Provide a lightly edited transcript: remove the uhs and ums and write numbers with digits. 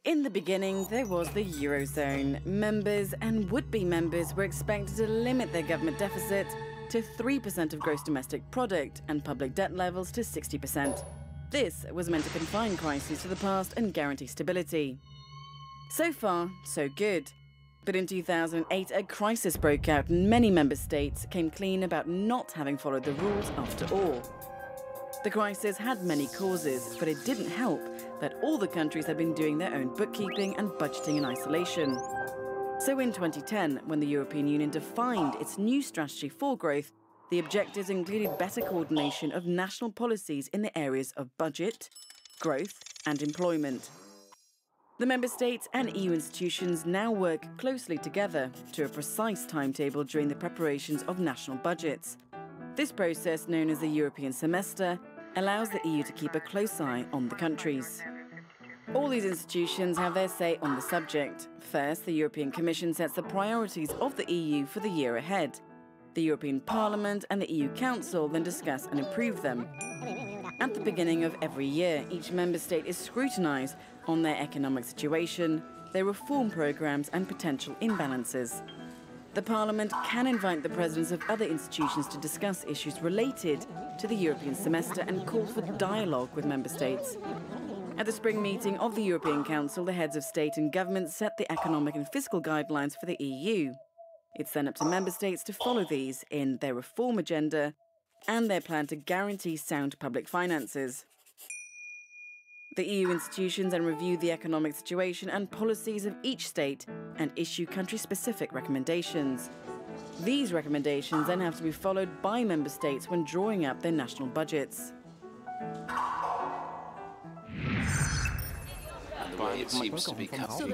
In the beginning, there was the Eurozone. Members and would-be members were expected to limit their government deficit to 3% of gross domestic product and public debt levels to 60%. This was meant to confine crises to the past and guarantee stability. So far, so good. But in 2008, a crisis broke out and many member states came clean about not having followed the rules after all. The crisis had many causes, but it didn't help that all the countries had been doing their own bookkeeping and budgeting in isolation. So in 2010, when the European Union defined its new strategy for growth, the objectives included better coordination of national policies in the areas of budget, growth and employment. The member states and EU institutions now work closely together to a precise timetable during the preparations of national budgets. This process, known as the European semester, allows the EU to keep a close eye on the countries. All these institutions have their say on the subject. First, the European Commission sets the priorities of the EU for the year ahead. The European Parliament and the EU Council then discuss and improve them. At the beginning of every year, each member state is scrutinised on their economic situation, their reform programmes and potential imbalances. The Parliament can invite the presidents of other institutions to discuss issues related to the European semester and call for dialogue with member states. At the spring meeting of the European Council, the heads of state and government set the economic and fiscal guidelines for the EU. It's then up to member states to follow these in their reform agenda and their plan to guarantee sound public finances. The EU institutions then review the economic situation and policies of each state and issue country-specific recommendations. These recommendations then have to be followed by member states when drawing up their national budgets. The way it seems to be coming.